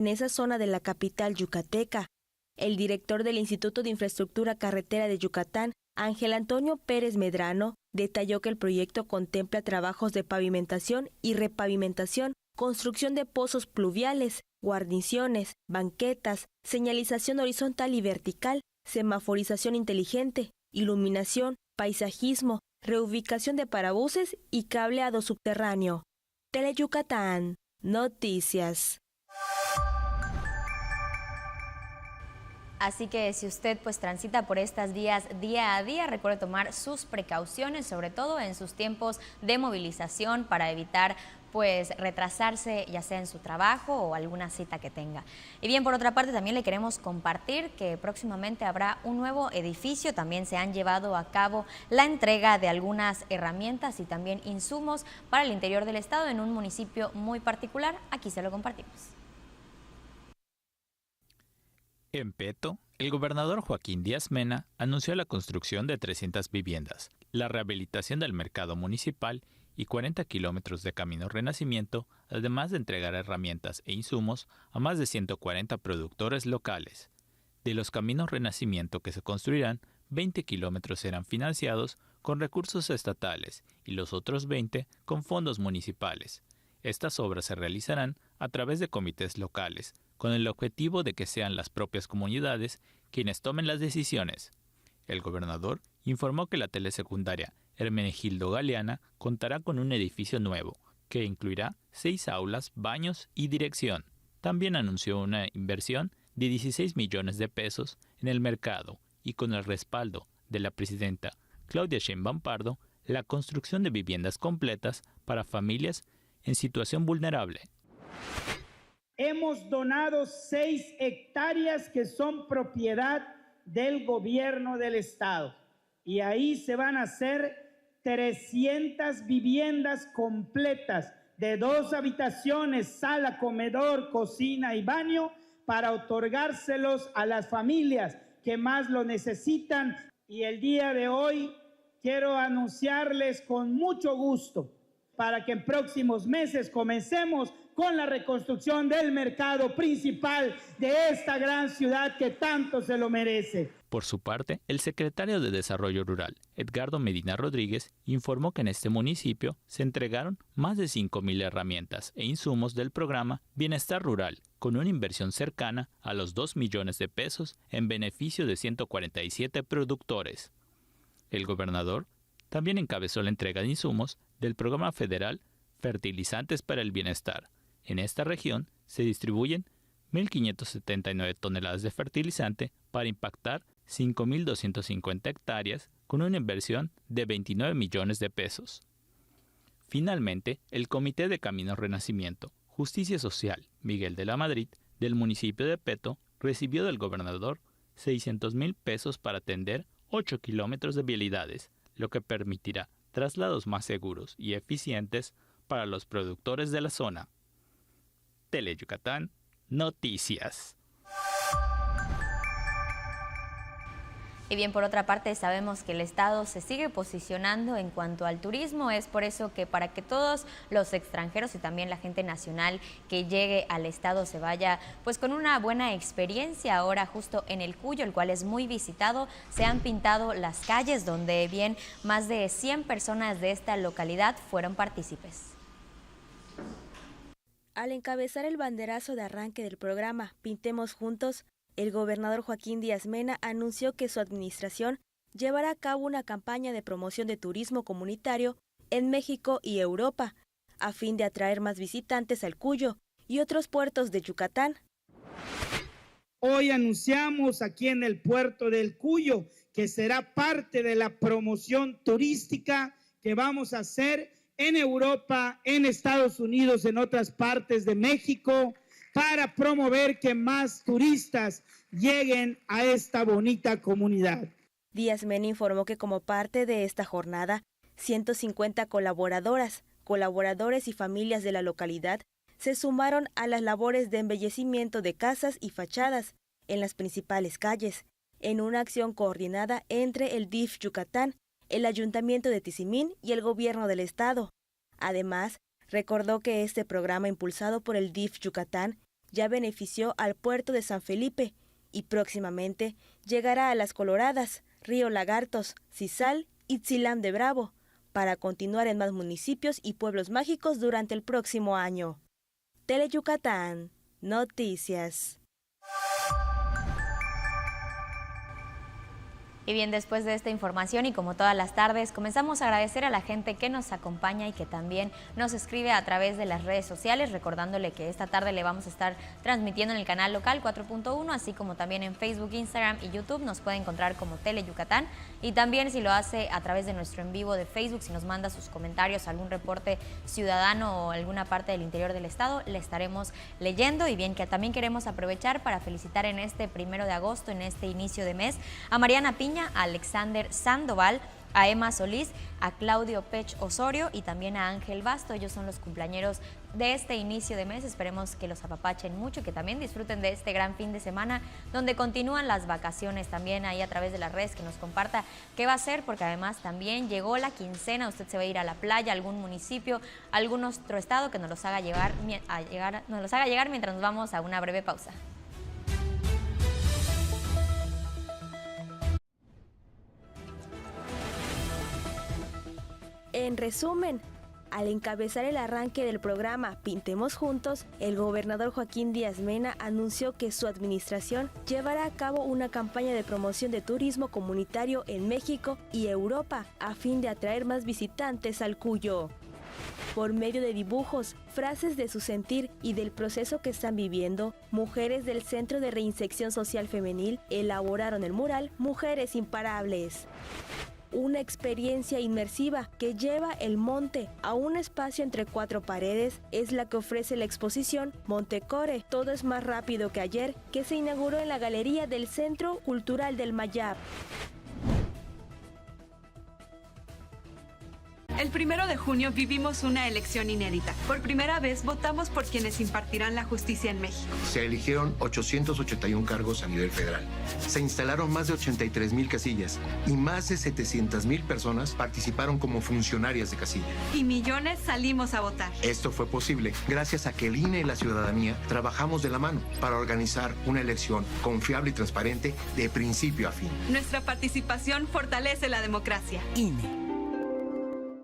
en esa zona de la capital yucateca. El director del Instituto de Infraestructura Carretera de Yucatán, Ángel Antonio Pérez Medrano, detalló que el proyecto contempla trabajos de pavimentación y repavimentación, construcción de pozos pluviales, guarniciones, banquetas, señalización horizontal y vertical, semaforización inteligente, iluminación, paisajismo, reubicación de parabuses y cableado subterráneo. Teleyucatán, noticias. Así que si usted pues transita por estas vías día a día, recuerde tomar sus precauciones, sobre todo en sus tiempos de movilización, para evitar pues retrasarse ya sea en su trabajo o alguna cita que tenga. Y bien, por otra parte, también le queremos compartir que próximamente habrá un nuevo edificio. También se han llevado a cabo la entrega de algunas herramientas y también insumos para el interior del estado en un municipio muy particular. Aquí se lo compartimos. En Peto, el gobernador Joaquín Díaz Mena anunció la construcción de 300 viviendas, la rehabilitación del mercado municipal y 40 kilómetros de camino Renacimiento, además de entregar herramientas e insumos a más de 140 productores locales. De los caminos Renacimiento que se construirán, 20 kilómetros serán financiados con recursos estatales y los otros 20 con fondos municipales. Estas obras se realizarán a través de comités locales, con el objetivo de que sean las propias comunidades quienes tomen las decisiones. El gobernador informó que la telesecundaria Hermenegildo Galeana contará con un edificio nuevo, que incluirá 6 aulas, baños y dirección. También anunció una inversión de 16 millones de pesos en el mercado y con el respaldo de la presidenta Claudia Sheinbaum Pardo, la construcción de viviendas completas para familias en situación vulnerable. Hemos donado 6 hectáreas que son propiedad del gobierno del estado y ahí se van a hacer 300 viviendas completas de 2 habitaciones, sala, comedor, cocina y baño para otorgárselos a las familias que más lo necesitan. Y el día de hoy quiero anunciarles con mucho gusto para que en próximos meses comencemos con la reconstrucción del mercado principal de esta gran ciudad que tanto se lo merece. Por su parte, el secretario de Desarrollo Rural, Edgardo Medina Rodríguez, informó que en este municipio se entregaron más de 5,000 herramientas e insumos del programa Bienestar Rural, con una inversión cercana a los 2 millones de pesos en beneficio de 147 productores. El gobernador también encabezó la entrega de insumos del programa federal Fertilizantes para el Bienestar. En esta región se distribuyen 1.579 toneladas de fertilizante para impactar 5.250 hectáreas con una inversión de 29 millones de pesos. Finalmente, el Comité de Caminos Renacimiento, Justicia Social, Miguel de la Madrid, del municipio de Peto, recibió del gobernador 600,000 pesos para atender 8 kilómetros de vialidades, lo que permitirá traslados más seguros y eficientes para los productores de la zona. Teleyucatán, noticias. Y bien, por otra parte, sabemos que el estado se sigue posicionando en cuanto al turismo. Es por eso que para que todos los extranjeros y también la gente nacional que llegue al estado se vaya pues con una buena experiencia. Ahora justo en el Cuyo, el cual es muy visitado, se han pintado las calles donde bien más de 100 personas de esta localidad fueron partícipes. Al encabezar el banderazo de arranque del programa Pintemos Juntos, el gobernador Joaquín Díaz Mena anunció que su administración llevará a cabo una campaña de promoción de turismo comunitario en México y Europa, a fin de atraer más visitantes al Cuyo y otros puertos de Yucatán. Hoy anunciamos aquí en el puerto del Cuyo que será parte de la promoción turística que vamos a hacer en Europa, en Estados Unidos, en otras partes de México, para promover que más turistas lleguen a esta bonita comunidad. Díaz Mena informó que como parte de esta jornada, 150 colaboradores y familias de la localidad se sumaron a las labores de embellecimiento de casas y fachadas en las principales calles, en una acción coordinada entre el DIF Yucatán, el Ayuntamiento de Tizimín y el Gobierno del Estado. Además, recordó que este programa impulsado por el DIF Yucatán ya benefició al puerto de San Felipe y próximamente llegará a Las Coloradas, Río Lagartos, Cizal y Tzilán de Bravo, para continuar en más municipios y pueblos mágicos durante el próximo año. Teleyucatán, noticias. Y bien, después de esta información y como todas las tardes, comenzamos a agradecer a la gente que nos acompaña y que también nos escribe a través de las redes sociales, recordándole que esta tarde le vamos a estar transmitiendo en el canal local 4.1, así como también en Facebook, Instagram y YouTube. Nos puede encontrar como Teleyucatán, y también si lo hace a través de nuestro en vivo de Facebook, si nos manda sus comentarios, algún reporte ciudadano o alguna parte del interior del estado, le estaremos leyendo. Y bien, que también queremos aprovechar para felicitar en este 1 de agosto, en este inicio de mes, a Mariana Piña, a Alexander Sandoval, a Emma Solís, a Claudio Pech Osorio y también a Ángel Basto. Ellos son los cumpleañeros de este inicio de mes. Esperemos que los apapachen mucho, que también disfruten de este gran fin de semana donde continúan las vacaciones. También ahí a través de las redes que nos comparta qué va a hacer, porque además también llegó la quincena. Usted se va a ir a la playa, a algún municipio, a algún otro estado, que nos los haga llegar mientras nos vamos a una breve pausa. En resumen, al encabezar el arranque del programa Pintemos Juntos, el gobernador Joaquín Díaz Mena anunció que su administración llevará a cabo una campaña de promoción de turismo comunitario en México y Europa a fin de atraer más visitantes al Cuyo. Por medio de dibujos, frases de su sentir y del proceso que están viviendo, mujeres del Centro de Reinserción Social Femenil elaboraron el mural Mujeres Imparables. Una experiencia inmersiva que lleva el monte a un espacio entre 4 paredes es la que ofrece la exposición Montecore, todo es más rápido que ayer, que se inauguró en la galería del Centro Cultural del Mayab. El 1 de junio vivimos una elección inédita. Por primera vez votamos por quienes impartirán la justicia en México. Se eligieron 881 cargos a nivel federal. Se instalaron más de 83,000 casillas y más de 700,000 personas participaron como funcionarias de casilla. Y millones salimos a votar. Esto fue posible gracias a que el INE y la ciudadanía trabajamos de la mano para organizar una elección confiable y transparente de principio a fin. Nuestra participación fortalece la democracia. INE.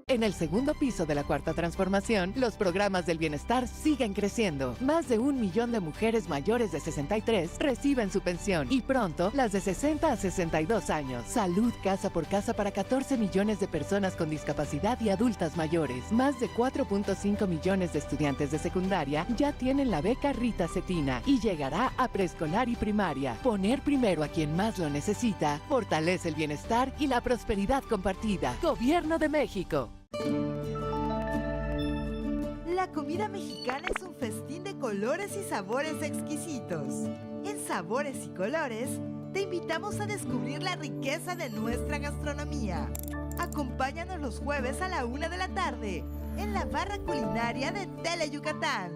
En el segundo piso de la Cuarta Transformación, los programas del bienestar siguen creciendo. Más de 1 millón de mujeres mayores de 63 reciben su pensión y pronto las de 60 a 62 años. Salud casa por casa para 14 millones de personas con discapacidad y adultas mayores. Más de 4.5 millones de estudiantes de secundaria ya tienen la beca Rita Cetina y llegará a preescolar y primaria. Poner primero a quien más lo necesita fortalece el bienestar y la prosperidad compartida. Gobierno de México. La comida mexicana es un festín de colores y sabores exquisitos. En Sabores y Colores, te invitamos a descubrir la riqueza de nuestra gastronomía. Acompáñanos los jueves a la 1 de la tarde en la barra culinaria de Teleyucatán.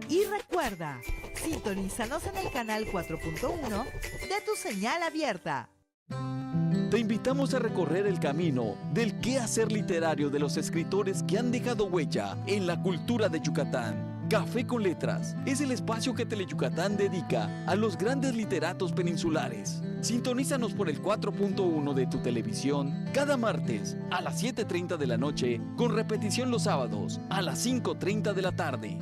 Y recuerda, sintonízanos en el canal 4.1 de tu señal abierta. Te invitamos a recorrer el camino del quehacer literario de los escritores que han dejado huella en la cultura de Yucatán. Café con Letras es el espacio que Teleyucatán dedica a los grandes literatos peninsulares. Sintonízanos por el 4.1 de tu televisión cada martes a las 7:30 de la noche, con repetición los sábados a las 5:30 de la tarde.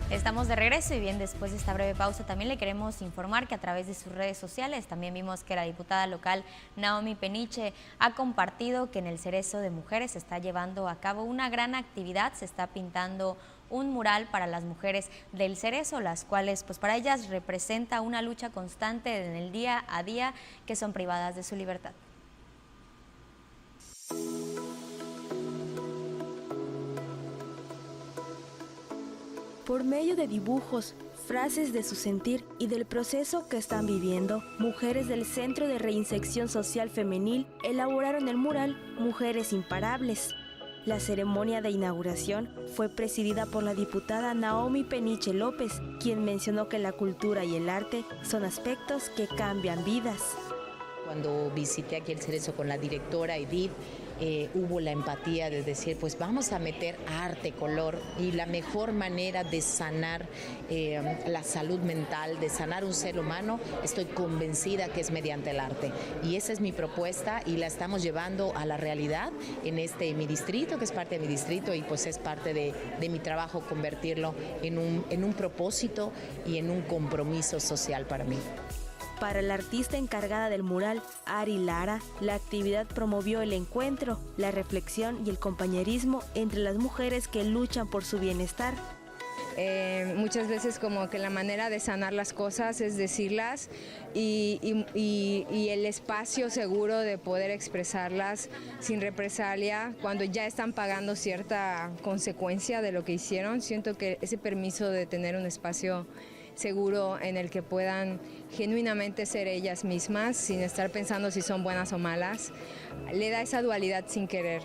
Estamos de regreso y bien, después de esta breve pausa también le queremos informar que a través de sus redes sociales también vimos que la diputada local Naomi Peniche ha compartido que en el Cerezo de Mujeres se está llevando a cabo una gran actividad. Se está pintando un mural para las mujeres del Cerezo, las cuales pues para ellas representa una lucha constante en el día a día, que son privadas de su libertad. Por medio de dibujos, frases de su sentir y del proceso que están viviendo, mujeres del Centro de Reinserción Social Femenil elaboraron el mural Mujeres Imparables. La ceremonia de inauguración fue presidida por la diputada Naomi Peniche López, quien mencionó que la cultura y el arte son aspectos que cambian vidas. Cuando visité aquí el Cerezo con la directora Edith, hubo la empatía de decir, pues vamos a meter arte, color, y la mejor manera de sanar la salud mental, de sanar un ser humano, estoy convencida que es mediante el arte. Y esa es mi propuesta y la estamos llevando a la realidad en mi distrito, que es parte de mi distrito, y pues es parte de mi trabajo convertirlo en un propósito y en un compromiso social para mí. Para la artista encargada del mural, Ari Lara, la actividad promovió el encuentro, la reflexión y el compañerismo entre las mujeres que luchan por su bienestar. Muchas veces como que la manera de sanar las cosas es decirlas y el espacio seguro de poder expresarlas sin represalia cuando ya están pagando cierta consecuencia de lo que hicieron. Siento que ese permiso de tener un espacio seguro en el que puedan genuinamente ser ellas mismas sin estar pensando si son buenas o malas, le da esa dualidad sin querer.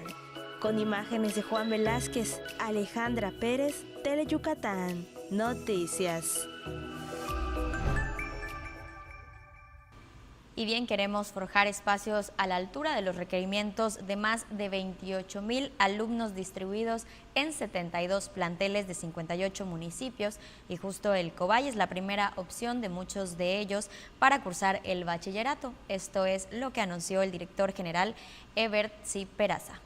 Con imágenes de Juan Velázquez, Alejandra Pérez, Teleyucatán Noticias. Y bien, queremos forjar espacios a la altura de los requerimientos de más de 28,000 alumnos distribuidos en 72 planteles de 58 municipios, y justo el Cobay es la primera opción de muchos de ellos para cursar el bachillerato. Esto es lo que anunció el director general Ebert C. Peraza.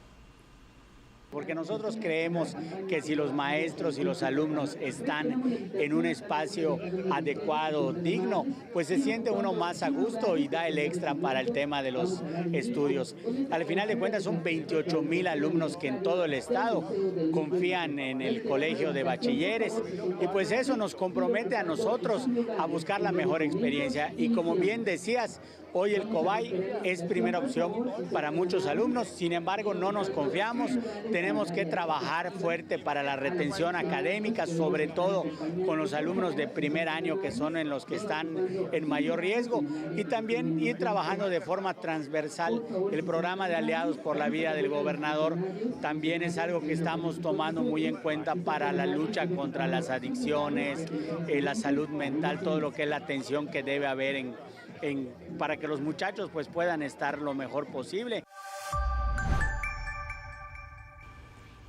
Porque nosotros creemos que si los maestros y los alumnos están en un espacio adecuado, digno, pues se siente uno más a gusto y da el extra para el tema de los estudios. Al final de cuentas son 28,000 alumnos que en todo el estado confían en el colegio de bachilleres, y pues eso nos compromete a nosotros a buscar la mejor experiencia. Y como bien decías, hoy el Cobay es primera opción para muchos alumnos, sin embargo no nos confiamos, tenemos que trabajar fuerte para la retención académica, sobre todo con los alumnos de primer año, que son en los que están en mayor riesgo, y también ir trabajando de forma transversal. El programa de Aliados por la Vida del gobernador también es algo que estamos tomando muy en cuenta para la lucha contra las adicciones, la salud mental, todo lo que es la atención que debe haber para que los muchachos pues puedan estar lo mejor posible.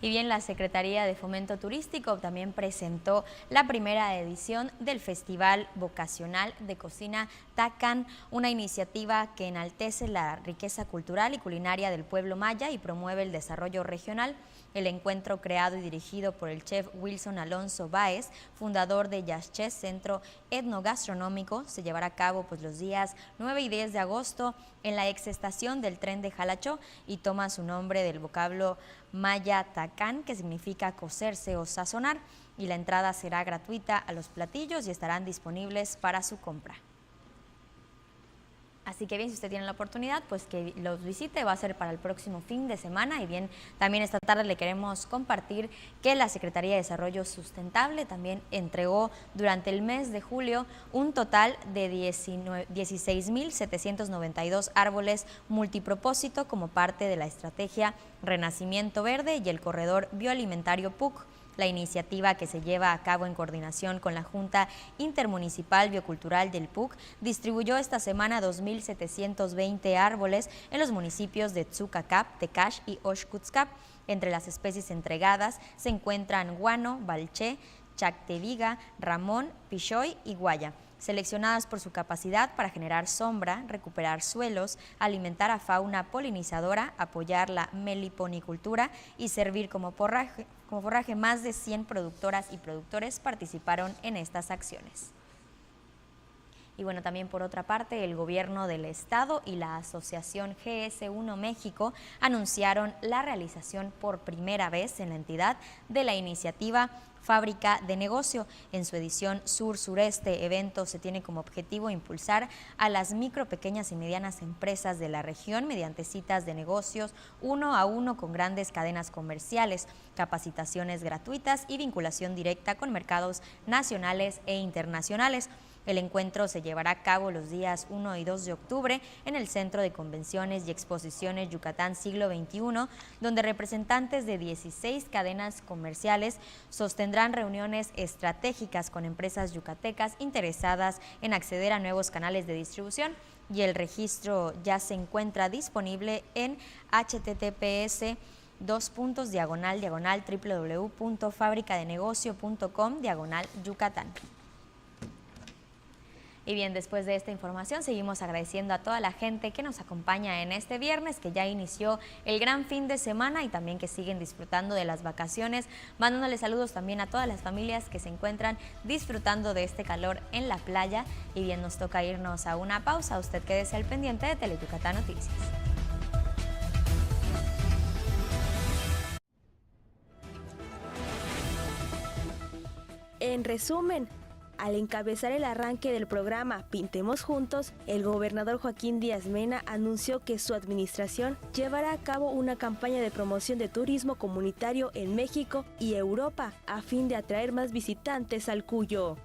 Y bien, la Secretaría de Fomento Turístico también presentó la primera edición del Festival Vocacional de Cocina Tacán, una iniciativa que enaltece la riqueza cultural y culinaria del pueblo maya y promueve el desarrollo regional. El encuentro, creado y dirigido por el chef Wilson Alonso Báez, fundador de Yaxché, Centro Etnogastronómico, se llevará a cabo los días 9 y 10 de agosto en la exestación del tren de Jalachó, y toma su nombre del vocablo maya tacán, que significa cocerse o sazonar, y la entrada será gratuita a los platillos y estarán disponibles para su compra. Así que bien, si usted tiene la oportunidad, pues que los visite, va a ser para el próximo fin de semana. Y bien, también esta tarde le queremos compartir que la Secretaría de Desarrollo Sustentable también entregó durante el mes de julio un total de 16,792 árboles multipropósito como parte de la estrategia Renacimiento Verde y el corredor bioalimentario PUC. La iniciativa, que se lleva a cabo en coordinación con la Junta Intermunicipal Biocultural del PUC, distribuyó esta semana 2,720 árboles en los municipios de Tzucacap, Tecash y Oxcutzcap. Entre las especies entregadas se encuentran guano, balché, chacteviga, ramón, pichoy y guaya, seleccionadas por su capacidad para generar sombra, recuperar suelos, alimentar a fauna polinizadora, apoyar la meliponicultura y servir como forraje. Más de 100 productoras y productores participaron en estas acciones. Y bueno, también por otra parte, el gobierno del estado y la asociación GS1 México anunciaron la realización por primera vez en la entidad de la iniciativa Fábrica de Negocio. En su edición Sur-Sureste, evento se tiene como objetivo impulsar a las micro, pequeñas y medianas empresas de la región mediante citas de negocios 1 a 1 con grandes cadenas comerciales, capacitaciones gratuitas y vinculación directa con mercados nacionales e internacionales. El encuentro se llevará a cabo los días 1 y 2 de octubre en el Centro de Convenciones y Exposiciones Yucatán Siglo XXI, donde representantes de 16 cadenas comerciales sostendrán reuniones estratégicas con empresas yucatecas interesadas en acceder a nuevos canales de distribución y el registro ya se encuentra disponible en https://www.fabricadenegocio.com/Yucatán. Y bien, después de esta información seguimos agradeciendo a toda la gente que nos acompaña en este viernes, que ya inició el gran fin de semana y también que siguen disfrutando de las vacaciones, mandándole saludos también a todas las familias que se encuentran disfrutando de este calor en la playa. Y bien, nos toca irnos a una pausa. Usted quédese al pendiente de Teleyucatán Noticias. En resumen, al encabezar el arranque del programa Pintemos Juntos, el gobernador Joaquín Díaz Mena anunció que su administración llevará a cabo una campaña de promoción de turismo comunitario en México y Europa a fin de atraer más visitantes al Cuyo.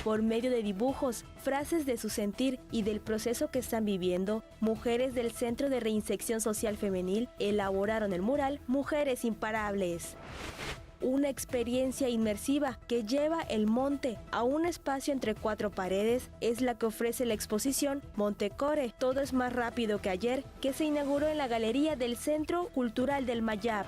Por medio de dibujos, frases de su sentir y del proceso que están viviendo, mujeres del Centro de Reinserción Social Femenil elaboraron el mural Mujeres Imparables. Una experiencia inmersiva que lleva el monte a un espacio entre 4 paredes es la que ofrece la exposición Montecore, todo es más rápido que ayer, que se inauguró en la galería del Centro Cultural del Mayab.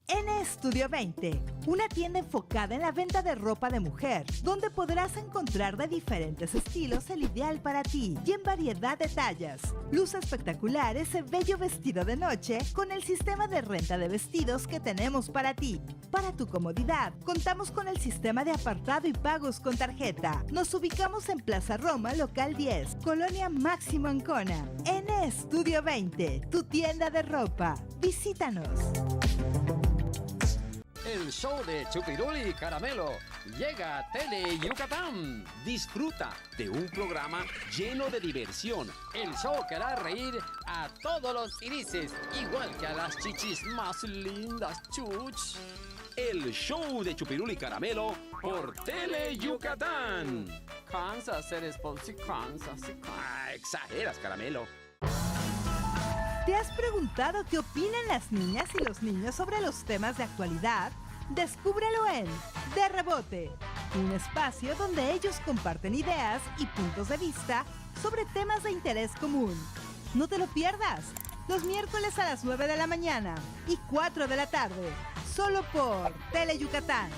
N Estudio 20, una tienda enfocada en la venta de ropa de mujer, donde podrás encontrar de diferentes estilos el ideal para ti y en variedad de tallas. Luce espectacular ese bello vestido de noche con el sistema de renta de vestidos que tenemos para ti. Para tu comodidad, contamos con el sistema de apartado y pagos con tarjeta. Nos ubicamos en Plaza Roma, local 10, Colonia Máximo Ancona. N Estudio 20, tu tienda de ropa. Visítanos. El show de Chupiruli y Caramelo llega a Teleyucatán. Disfruta de un programa lleno de diversión. El show que hará reír a todos los irises, igual que a las chichis más lindas, chuch. El show de Chupiruli y Caramelo por Teleyucatán. Kansas, eres Ponzi, Kansas. Exageras, Caramelo. ¿Te has preguntado qué opinan las niñas y los niños sobre los temas de actualidad? Descúbrelo en De Rebote, un espacio donde ellos comparten ideas y puntos de vista sobre temas de interés común. No te lo pierdas, los miércoles a las 9 de la mañana y 4 de la tarde, solo por Teleyucatán.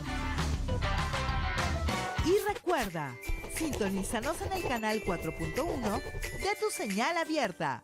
Y recuerda, sintonízanos en el canal 4.1 de tu señal abierta.